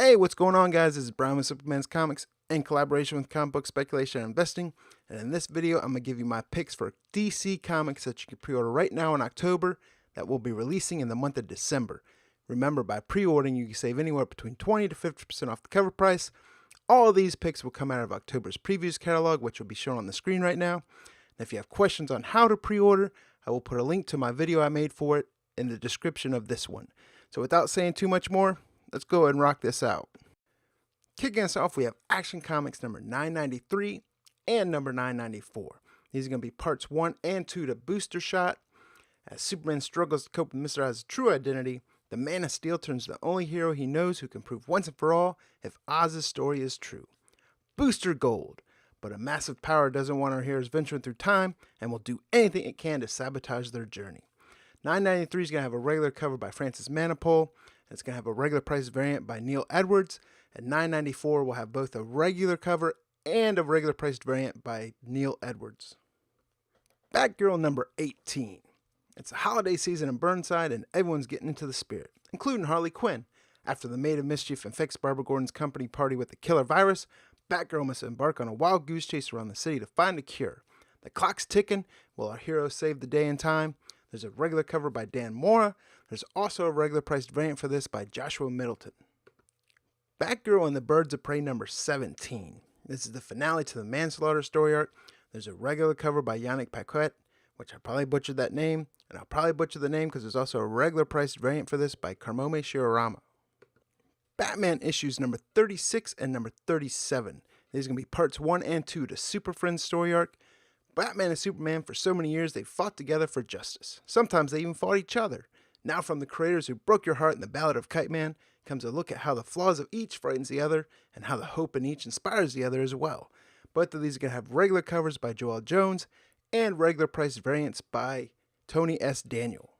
Hey, what's going on, guys? This is Brian with Simpleman's Comics in collaboration with Comic Book Speculation and Investing. And in this video, I'm going to give you my picks for DC Comics that you can pre-order right now in October that will be releasing in the month of December. Remember, by pre-ordering, you can save anywhere between 20 to 50% off the cover price. All of these picks will come out of October's previews catalog, which will be shown on the screen right now. And if you have questions on how to pre-order, I will put a link to my video I made for it in the description of this one. So without saying too much more, let's go ahead and rock this out. Kicking us off, we have Action Comics number 993 and number 994. These are going to be parts 1 and 2 to Booster Shot. As Superman struggles to cope with Mr. Oz's true identity, the Man of Steel turns to the only hero he knows who can prove once and for all if Oz's story is true. Booster Gold. But a massive power doesn't want our heroes venturing through time and will do anything it can to sabotage their journey. 993 is going to have a regular cover by Francis Manapul. It's going to have a regular price variant by Neil Edwards, and 994 will have both a regular cover and a regular priced variant by Neil Edwards. Batgirl number 18. It's a holiday season in Burnside and everyone's getting into the spirit, including Harley Quinn. After the Maid of Mischief infects Barbara Gordon's company party with the killer virus, Batgirl must embark on a wild goose chase around the city to find a cure. The clock's ticking. Will our hero save the day in time? There's a regular cover by Dan Mora. There's also a regular priced variant for this by Joshua Middleton. Batgirl and the Birds of Prey number 17. This is the finale to the Manslaughter story arc. There's a regular cover by Yannick Paquette, which I probably butchered that name, and I'll probably butcher the name because there's also a regular priced variant for this by Carmome Shiorama. Batman issues number 36 and number 37. These are going to be parts 1 and 2 to Super Friends story arc. Batman and Superman, for so many years, they fought together for justice. Sometimes they even fought each other. Now from the creators who broke your heart in the Ballad of Kite Man comes a look at how the flaws of each frightens the other and how the hope in each inspires the other as well. Both of these are going to have regular covers by Joel Jones and regular priced variants by Tony S. Daniel.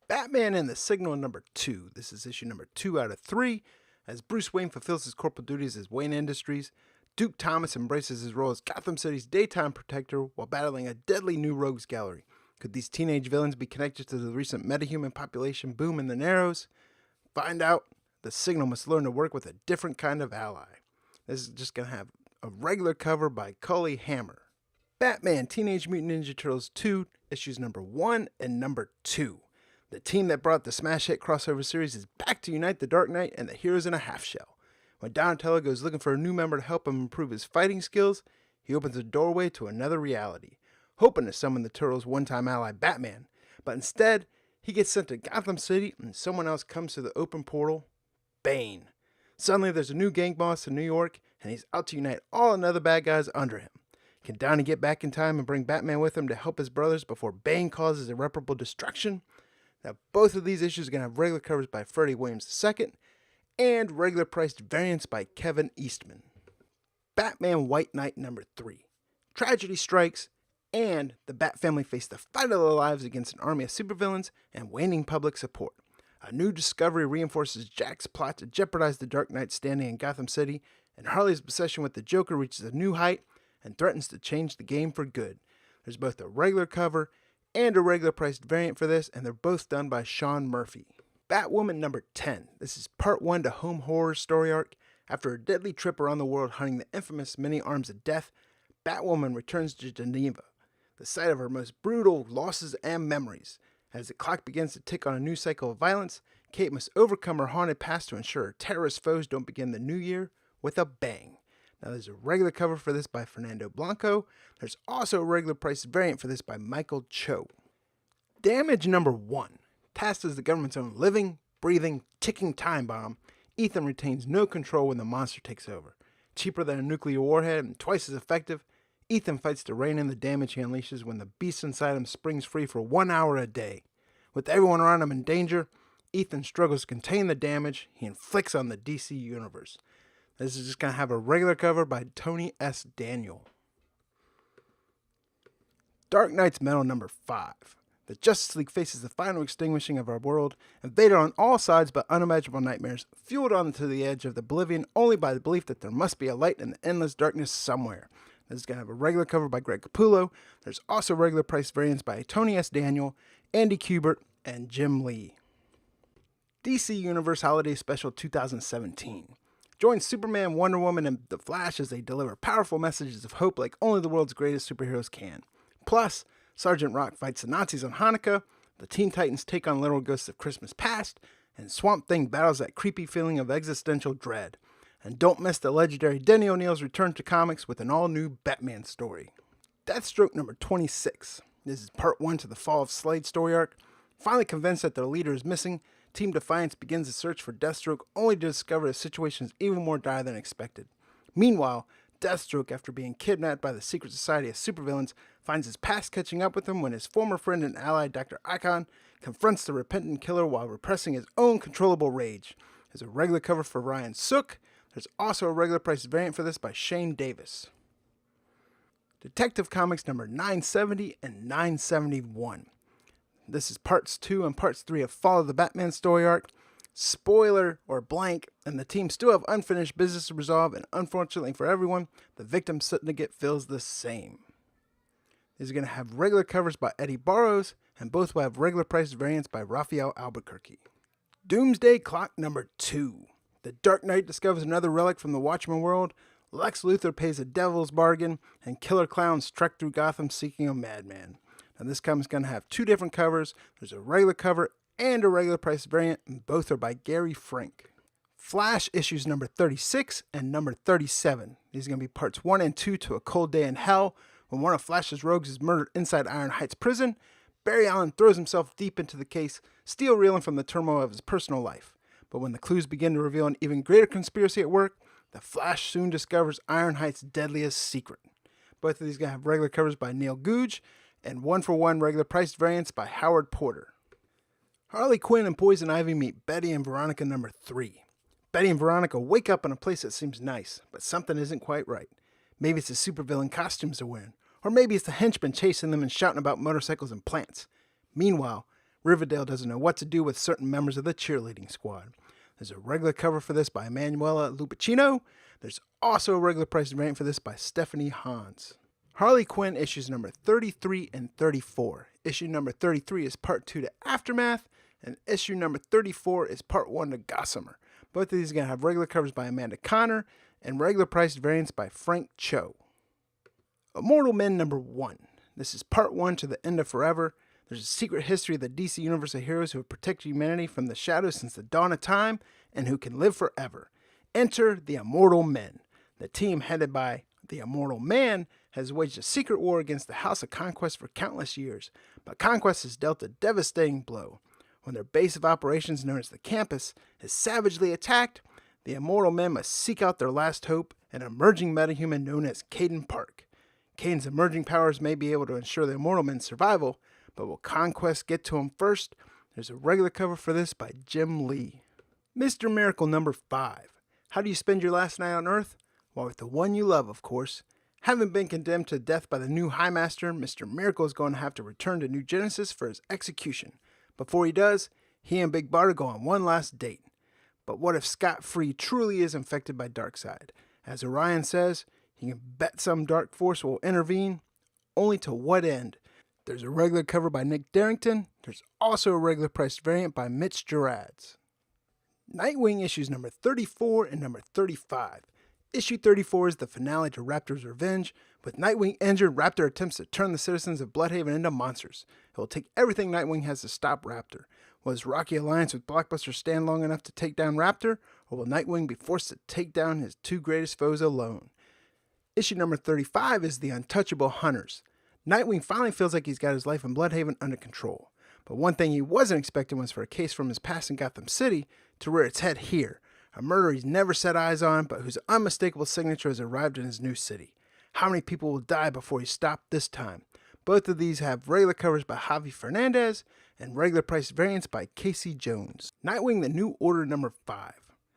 Batman and the Signal number 2. This is issue number 2 out of 3. As Bruce Wayne fulfills his corporal duties as Wayne Industries, Duke Thomas embraces his role as Gotham City's daytime protector while battling a deadly new rogues gallery. Could these teenage villains be connected to the recent metahuman population boom in the Narrows? Find out. The Signal must learn to work with a different kind of ally. This is just going to have a regular cover by Cully Hammer. Batman Teenage Mutant Ninja Turtles 2, issues number 1 and number 2. The team that brought the smash hit crossover series is back to unite the Dark Knight and the heroes in a half shell. When Donatello goes looking for a new member to help him improve his fighting skills, he opens a doorway to another reality, hoping to summon the Turtles' one-time ally Batman. But instead, he gets sent to Gotham City and someone else comes to the open portal, Bane. Suddenly there's a new gang boss in New York and he's out to unite all the other bad guys under him. Can Donnie get back in time and bring Batman with him to help his brothers before Bane causes irreparable destruction? Now both of these issues are going to have regular covers by Freddie Williams II and regular priced variants by Kevin Eastman. Batman White Knight number 3. Tragedy strikes, and the Bat family face the fight of their lives against an army of supervillains and waning public support. A new discovery reinforces Jack's plot to jeopardize the Dark Knight's standing in Gotham City, and Harley's obsession with the Joker reaches a new height and threatens to change the game for good. There's both a regular cover and a regular priced variant for this, and they're both done by Sean Murphy. Batwoman number 10. This is part 1 to Home Horror story arc. After a deadly trip around the world hunting the infamous many arms of death, Batwoman returns to Geneva, the site of her most brutal losses and memories. As the clock begins to tick on a new cycle of violence, Kate must overcome her haunted past to ensure her terrorist foes don't begin the new year with a bang. Now there's a regular cover for this by Fernando Blanco. There's also a regular priced variant for this by Michael Cho. Damage number 1. Tasked as the government's own living, breathing, ticking time bomb, Ethan retains no control when the monster takes over. Cheaper than a nuclear warhead and twice as effective, Ethan fights to rein in the damage he unleashes when the beast inside him springs free for 1 hour a day. With everyone around him in danger, Ethan struggles to contain the damage he inflicts on the DC universe. This is just going to have a regular cover by Tony S. Daniel. Dark Knight's Metal number 5. The Justice League faces the final extinguishing of our world, invaded on all sides by unimaginable nightmares, fueled onto the edge of oblivion only by the belief that there must be a light in the endless darkness somewhere. This is going to have a regular cover by Greg Capullo. There's also regular price variants by Tony S. Daniel, Andy Kubert, and Jim Lee. DC Universe Holiday Special 2017. Join Superman, Wonder Woman, and The Flash as they deliver powerful messages of hope like only the world's greatest superheroes can. Plus, Sergeant Rock fights the Nazis on Hanukkah, the Teen Titans take on literal ghosts of Christmas past, and Swamp Thing battles that creepy feeling of existential dread. And don't miss the legendary Denny O'Neil's return to comics with an all-new Batman story. Deathstroke number 26. This is part 1 to the Fall of Slade story arc. Finally convinced that their leader is missing, Team Defiance begins a search for Deathstroke only to discover the situation is even more dire than expected. Meanwhile, Deathstroke, after being kidnapped by the secret society of supervillains, finds his past catching up with him when his former friend and ally Dr. Icon confronts the repentant killer while repressing his own controllable rage. There's a regular cover for Ryan Sook. There's also a regular price variant for this by Shane Davis. Detective Comics number 970 and 971. This is parts 2 and parts 3 of Fall of the Batman story arc. Spoiler or blank, and the team still have unfinished business to resolve, and unfortunately for everyone, the victim syndicate feels the same. These are going to have regular covers by Eddie Barrows, and both will have regular price variants by Raphael Albuquerque. Doomsday Clock number 2. The Dark Knight discovers another relic from the Watchmen world, Lex Luthor pays a devil's bargain, and killer clowns trek through Gotham seeking a madman. Now this comic is going to have 2 different covers. There's a regular cover and a regular price variant, and both are by Gary Frank. Flash issues number 36 and number 37. These are going to be parts 1 and 2 to A Cold Day in Hell. When one of Flash's rogues is murdered inside Iron Heights prison, Barry Allen throws himself deep into the case, still reeling from the turmoil of his personal life. But when the clues begin to reveal an even greater conspiracy at work, the Flash soon discovers Iron Heights' deadliest secret. Both of these are going to have regular covers by Neil Googe, and 1-for-1 regular priced variants by Howard Porter. Harley Quinn and Poison Ivy meet Betty and Veronica number 3. Betty and Veronica wake up in a place that seems nice, but something isn't quite right. Maybe it's the supervillain costumes they're wearing, or maybe it's the henchmen chasing them and shouting about motorcycles and plants. Meanwhile, Riverdale doesn't know what to do with certain members of the cheerleading squad. There's a regular cover for this by Emanuela Lupacchino. There's also a regular priced variant for this by Stephanie Hans. Harley Quinn issues number 33 and 34. Issue number 33 is part 2 to Aftermath, and issue number 34 is part 1 to Gossamer. Both of these are going to have regular covers by Amanda Connor and regular priced variants by Frank Cho. Immortal Men number 1. This is part 1 to the End of Forever. There's a secret history of the DC Universe of heroes who have protected humanity from the shadows since the dawn of time and who can live forever. Enter the Immortal Men. The team headed by the Immortal Man has waged a secret war against the House of Conquest for countless years, but Conquest has dealt a devastating blow. When their base of operations, known as the Campus, is savagely attacked, the Immortal Men must seek out their last hope, an emerging metahuman known as Caden Park. Caden's emerging powers may be able to ensure the Immortal Men's survival, but will Conquest get to him first? There's a regular cover for this by Jim Lee. Mr. Miracle number 5. How do you spend your last night on Earth? Well, with the one you love, of course. Having been condemned to death by the new High Master, Mr. Miracle is going to have to return to New Genesis for his execution. Before he does, he and Big Barda go on one last date. But what if Scott Free truly is infected by Darkseid? As Orion says, he can bet some dark force will intervene. Only to what end? There's a regular cover by Nick Darrington. There's also a regular priced variant by Mitch Gerads. Nightwing issues number 34 and number 35. Issue 34 is the finale to Raptor's Revenge. With Nightwing injured, Raptor attempts to turn the citizens of Bloodhaven into monsters. It will take everything Nightwing has to stop Raptor. Will his rocky alliance with Blockbuster stand long enough to take down Raptor, or will Nightwing be forced to take down his 2 greatest foes alone? Issue number 35 is The Untouchable Hunters. Nightwing finally feels like he's got his life in Bloodhaven under control. But one thing he wasn't expecting was for a case from his past in Gotham City to rear its head here. A murderer he's never set eyes on, but whose unmistakable signature has arrived in his new city. How many people will die before he's stopped this time? Both of these have regular covers by Javi Fernandez and regular priced variants by Casey Jones. Nightwing the New Order number 5.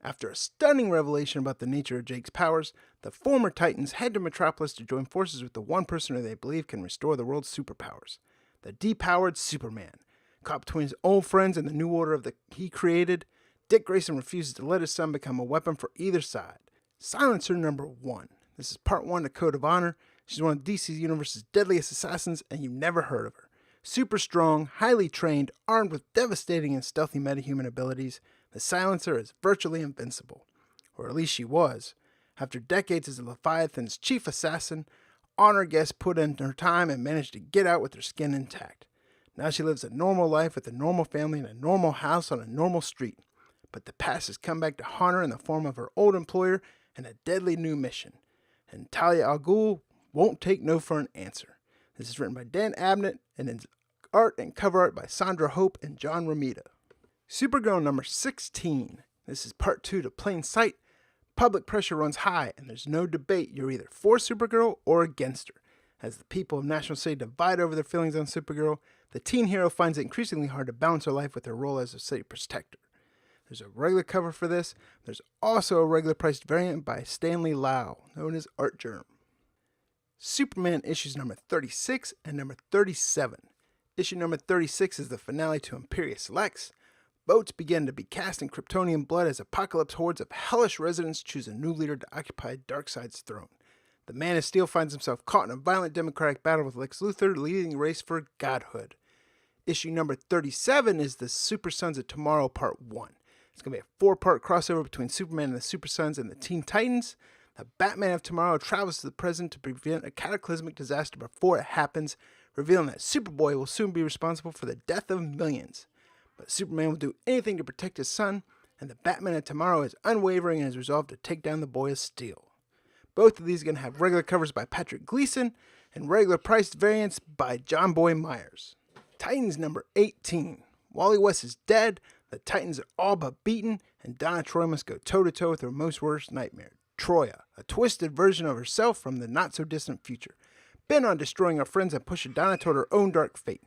After a stunning revelation about the nature of Jake's powers, the former Titans head to Metropolis to join forces with the one person who they believe can restore the world's superpowers. The depowered Superman. Caught between his old friends and the new order he created, Dick Grayson refuses to let his son become a weapon for either side. Silencer number 1. This is part 1 to Code of Honor. She's one of DC Universe's deadliest assassins, and you've never heard of her. Super strong, highly trained, armed with devastating and stealthy metahuman abilities, the Silencer is virtually invincible. Or at least she was. After decades as Leviathan's chief assassin, Honor Guest put in her time and managed to get out with her skin intact. Now she lives a normal life with a normal family in a normal house on a normal street. But the past has come back to haunt her in the form of her old employer and a deadly new mission. And Talia al Ghul won't take no for an answer. This is written by Dan Abnett and is art and cover art by Sandra Hope and John Romita. Supergirl number 16. This is part 2 to Plain Sight. Public pressure runs high, and there's no debate. You're either for Supergirl or against her. As the people of National City divide over their feelings on Supergirl, the teen hero finds it increasingly hard to balance her life with her role as a city protector. There's a regular cover for this. There's also a regular priced variant by Stanley Lau, known as Art Germ. Superman issues number 36 and number 37. Issue number 36 is the finale to Imperious Lex. Boats begin to be cast in Kryptonian blood as apocalypse hordes of hellish residents choose a new leader to occupy Darkseid's throne. The Man of Steel finds himself caught in a violent democratic battle with Lex Luthor, leading the race for godhood. Issue number 37 is the Super Sons of Tomorrow Part 1. It's going to be a 4-part crossover between Superman and the Super Sons and the Teen Titans. The Batman of Tomorrow travels to the present to prevent a cataclysmic disaster before it happens, revealing that Superboy will soon be responsible for the death of millions. But Superman will do anything to protect his son, and the Batman of Tomorrow is unwavering and is resolved to take down the Boy of Steel. Both of these are going to have regular covers by Patrick Gleason and regular priced variants by John Boy Myers. Titans number 18. Wally West is dead, the Titans are all but beaten, and Donna Troy must go toe-to-toe with her most worst nightmare, Troya, a twisted version of herself from the not-so-distant future. Bent on destroying her friends and pushing Donna toward her own dark fate.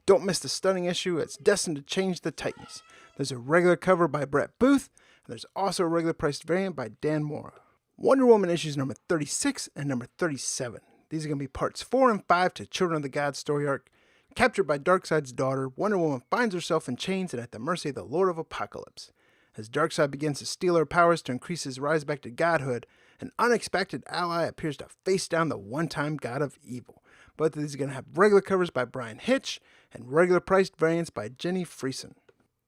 Don't miss the stunning issue. It's destined to change the Titans. There's a regular cover by Brett Booth, and there's also a regular priced variant by Dan Mora. Wonder Woman issues number 36 and number 37. These are going to be parts 4 and 5 to Children of the Gods story arc. Captured by Darkseid's daughter, Wonder Woman finds herself in chains and at the mercy of the Lord of Apocalypse. As Darkseid begins to steal her powers to increase his rise back to godhood, an unexpected ally appears to face down the one-time god of evil. Both of these are going to have regular covers by Brian Hitch and regular priced variants by Jenny Friesen.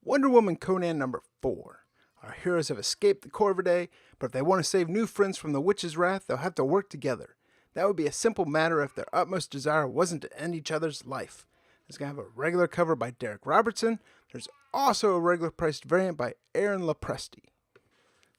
Wonder Woman Conan number 4. Our heroes have escaped the Corvidae, but if they want to save new friends from the witch's wrath, they'll have to work together. That would be a simple matter if their utmost desire wasn't to end each other's life. It's going to have a regular cover by Derek Robertson. There's also a regular priced variant by Aaron Lopresti.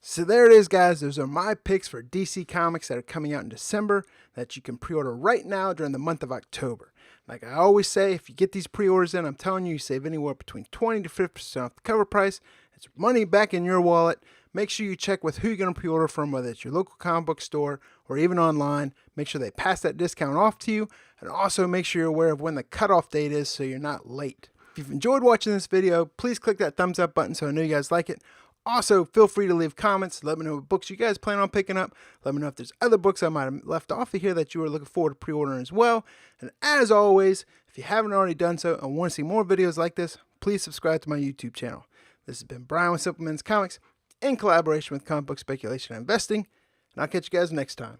So there it is, guys. Those are my picks for DC Comics that are coming out in December that you can pre-order right now during the month of October. Like I always say, if you get these pre-orders in, I'm telling you, you save anywhere between 20 to 50% off the cover price. It's money back in your wallet. Make sure you check with who you're going to pre-order from, whether it's your local comic book store or even online. Make sure they pass that discount off to you, and also make sure you're aware of when the cutoff date is so you're not late. If you've enjoyed watching this video, please click that thumbs up button so I know you guys like it. Also, feel free to leave comments. Let me know what books you guys plan on picking up. Let me know if there's other books I might have left off of here that you are looking forward to pre-ordering as well. And as always, if you haven't already done so and want to see more videos like this, please subscribe to my YouTube channel. This has been Brian with Simpleman's Comics in collaboration with Comic Book Speculation and Investing, and I'll catch you guys next time.